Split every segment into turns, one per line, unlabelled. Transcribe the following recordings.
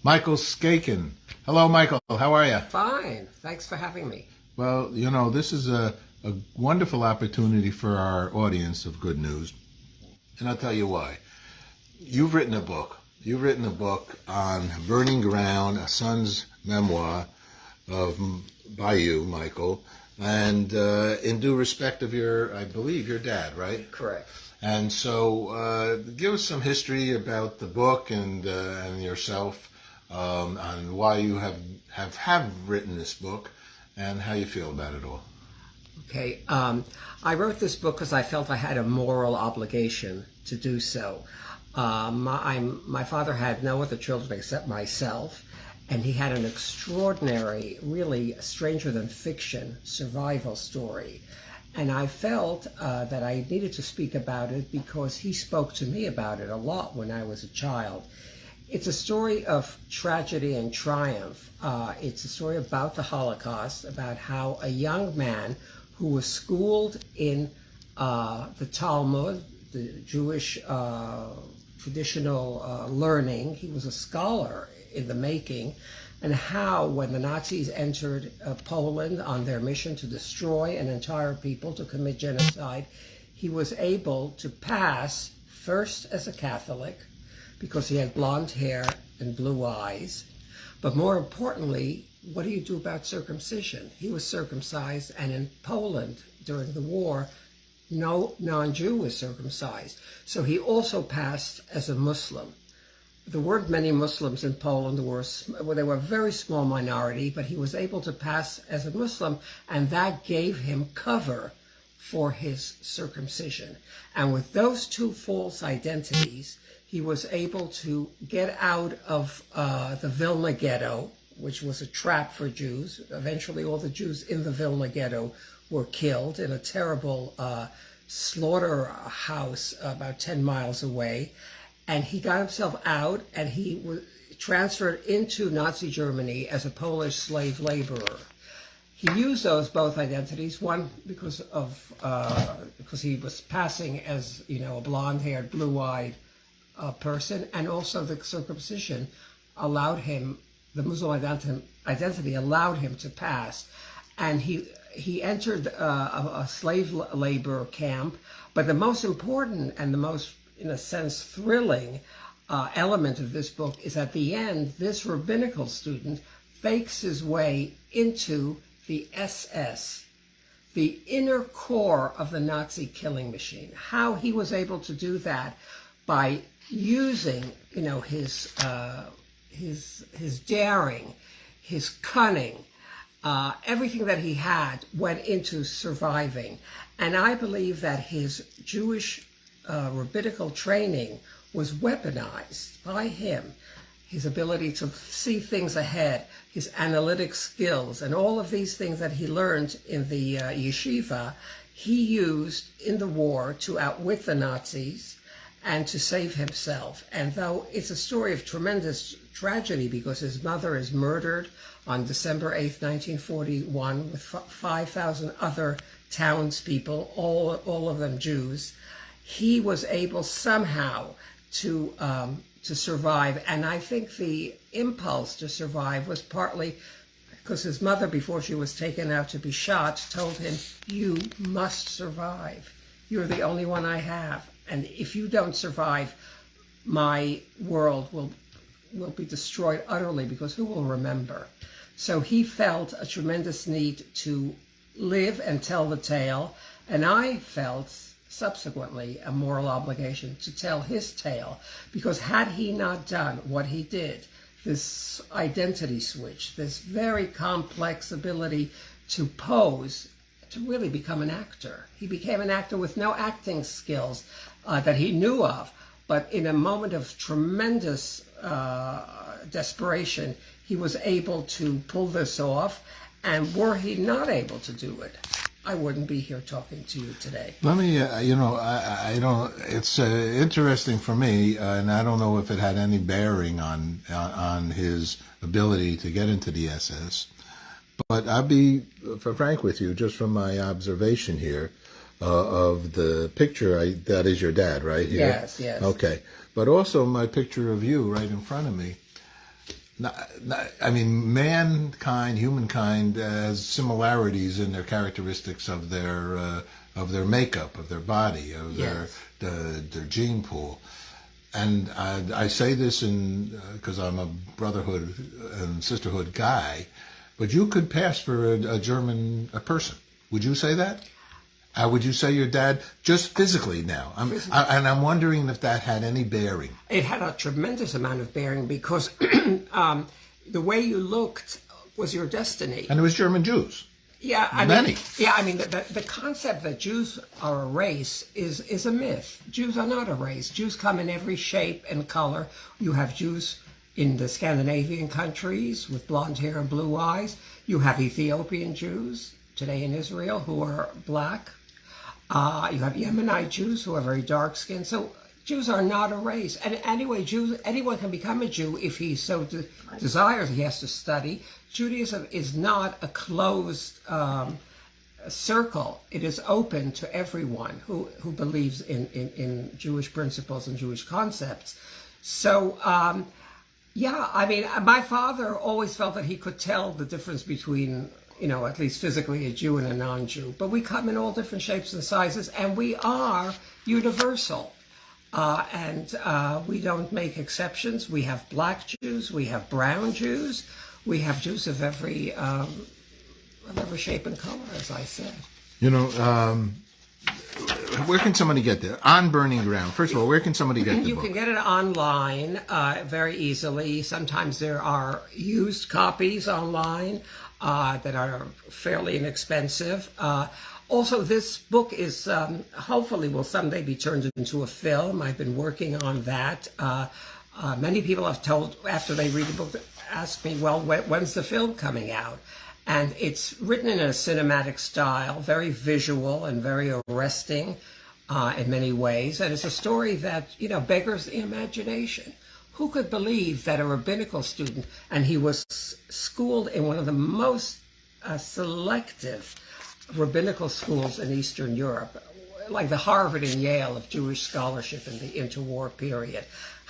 Michael Skaken. Hello, Michael. How are you?
Fine. Thanks for having me.
Well, this is a wonderful opportunity for our audience of good news. And I'll tell you why. You've written a book. You've written a book on Burning Ground, a son's memoir by you, Michael, and in due respect of I believe, your dad, right?
Correct.
And so give us some history about the book and yourself, on why you have written this book and how you feel about it all.
Okay. I wrote this book because I felt I had a moral obligation to do so. My father had no other children except myself, and he had an extraordinary, really stranger than fiction survival story. And I felt that I needed to speak about it because he spoke to me about it a lot when I was a child. It's a story of tragedy and triumph. It's a story about the Holocaust, about how a young man who was schooled in the Talmud, the Jewish traditional learning, he was a scholar in the making, and how when the Nazis entered Poland on their mission to destroy an entire people, to commit genocide, he was able to pass first as a Catholic, because he had blonde hair and blue eyes. But more importantly, what do you do about circumcision? He was circumcised, and in Poland during the war, no non-Jew was circumcised. So he also passed as a Muslim. There weren't many Muslims in Poland. They were a very small minority, but he was able to pass as a Muslim, and that gave him cover for his circumcision. And with those two false identities, he was able to get out of the Vilna ghetto, which was a trap for Jews. Eventually, all the Jews in the Vilna ghetto were killed in a terrible slaughterhouse about 10 miles away. And he got himself out, and he was transferred into Nazi Germany as a Polish slave laborer. He used those both identities, one because he was passing as a blonde-haired, blue-eyed person, and also the circumcision allowed him, the Muslim identity allowed him to pass. And he entered a slave labor camp, but the most important and the most, in a sense, thrilling element of this book is at the end, this rabbinical student fakes his way into the SS, the inner core of the Nazi killing machine. How he was able to do that by using, his daring, his cunning, everything that he had went into surviving. And I believe that his Jewish rabbinical training was weaponized by him. His ability to see things ahead, his analytic skills, and all of these things that he learned in the yeshiva, he used in the war to outwit the Nazis and to save himself. And though it's a story of tremendous tragedy because his mother is murdered on December 8th, 1941, with 5,000 other townspeople, all of them Jews, he was able somehow to survive. And I think the impulse to survive was partly because his mother, before she was taken out to be shot, told him, "You must survive. You're the only one I have. And if you don't survive, my world will be destroyed utterly, because who will remember?" So he felt a tremendous need to live and tell the tale, and I felt subsequently a moral obligation to tell his tale, because had he not done what he did, this identity switch, this very complex ability to pose, to really become an actor. He became an actor with no acting skills that he knew of, but in a moment of tremendous desperation, he was able to pull this off. And were he not able to do it, I wouldn't be here talking to you today.
Let me, I don't. It's interesting for me, and I don't know if it had any bearing on his ability to get into the SS. But I'll be frank with you, just from my observation here of the picture. That is your dad, right? Here?
Yes, yes.
Okay, but also my picture of you right in front of me. I mean, mankind, humankind, has similarities in their characteristics of their makeup, of their body, of their gene pool. And I say this because I'm a brotherhood and sisterhood guy, but you could pass for a German person. Would you say that? Would you say your dad, just physically now? And I'm wondering if that had any bearing.
It had a tremendous amount of bearing because the way you looked was your destiny.
And it was German Jews.
Yeah, I
Many.
mean, the concept that Jews are a race is a myth. Jews are not a race. Jews come in every shape and color. You have Jews in the Scandinavian countries with blonde hair and blue eyes. You have Ethiopian Jews today in Israel who are black. You have Yemenite Jews who are very dark-skinned. So Jews are not a race. And anyway, anyone can become a Jew if he so desires. He has to study. Judaism is not a closed circle. It is open to everyone who believes in Jewish principles and Jewish concepts. So, yeah, I mean, my father always felt that he could tell the difference between, at least physically, a Jew and a non-Jew. But we come in all different shapes and sizes, and we are universal. And we don't make exceptions. We have black Jews, we have brown Jews, we have Jews of every shape and color, as I said.
Where can somebody get there? On Burning Ground. First of all, where can somebody get the
You
book?
can get it online very easily. Sometimes there are used copies online that are fairly inexpensive. Also, this book is hopefully will someday be turned into a film. I've been working on that. Many people have told, after they read the book, ask me, well, when's the film coming out? And it's written in a cinematic style, very visual and very arresting in many ways. And it's a story that, beggars the imagination. Who could believe that a rabbinical student, and he was schooled in one of the most selective rabbinical schools in Eastern Europe, like the Harvard and Yale of Jewish scholarship in the interwar period.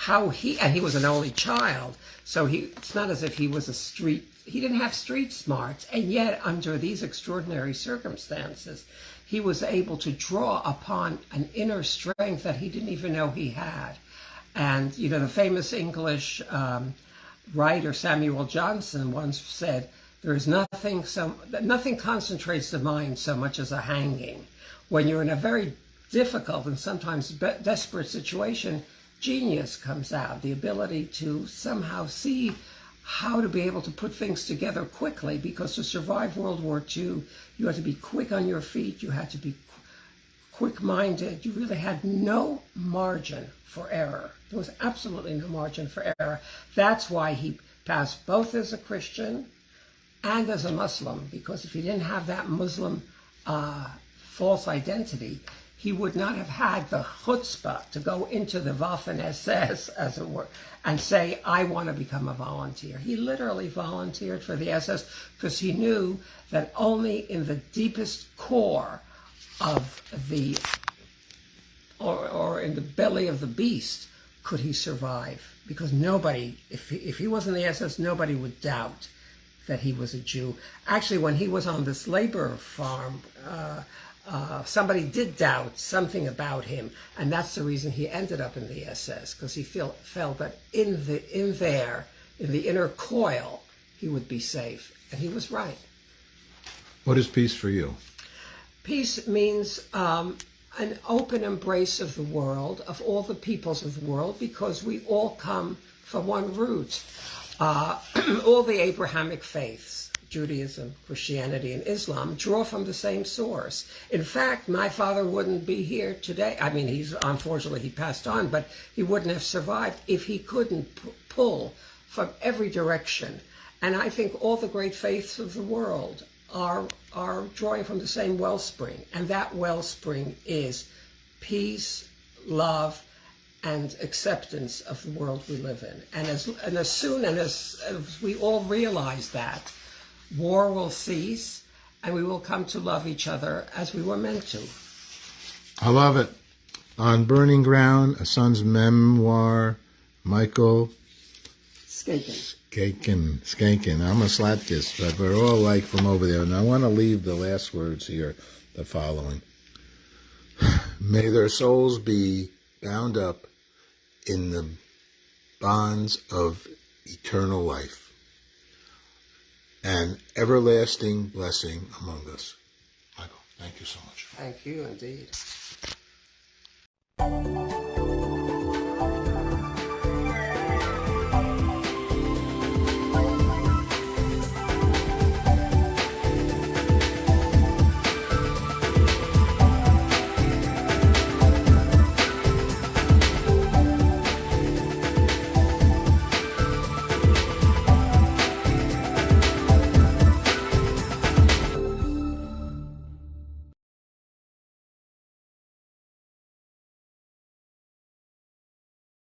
And he was an only child, so it's not as if he didn't have street smarts, and yet under these extraordinary circumstances, he was able to draw upon an inner strength that he didn't even know he had. And, the famous English writer Samuel Johnson once said, there's nothing concentrates the mind so much as a hanging. When you're in a very difficult and sometimes desperate situation, genius comes out, the ability to somehow see how to be able to put things together quickly, because to survive World War II, you had to be quick on your feet, you had to be quick-minded, you really had no margin for error. There was absolutely no margin for error. That's why he passed both as a Christian and as a Muslim, because if he didn't have that Muslim false identity, he would not have had the chutzpah to go into the Waffen-SS, as it were, and say, I want to become a volunteer. He literally volunteered for the SS because he knew that only in the deepest core of or in the belly of the beast could he survive. Because nobody, if he was in the SS, nobody would doubt that he was a Jew. Actually, when he was on this labor farm, somebody did doubt something about him, and that's the reason he ended up in the SS, because he felt that in the inner coil, he would be safe, and he was right.
What is peace for you?
Peace means an open embrace of the world, of all the peoples of the world, because we all come from one root. All the Abrahamic faiths, Judaism, Christianity, and Islam, draw from the same source. In fact, my father wouldn't be here today. I mean, unfortunately, he passed on, but he wouldn't have survived if he couldn't pull from every direction. And I think all the great faiths of the world are drawing from the same wellspring. And that wellspring is peace, love, and acceptance of the world we live in. And as soon as we all realize that, war will cease, and we will come to love each other as we were meant to.
I love it. On Burning Ground, a son's memoir, Michael
Skankin.
I'm a Slatkis, but we're all like from over there. And I want to leave the last words here, the following. May their souls be bound up in the bonds of eternal life and everlasting blessing among us. Michael, thank you so much.
Thank you indeed.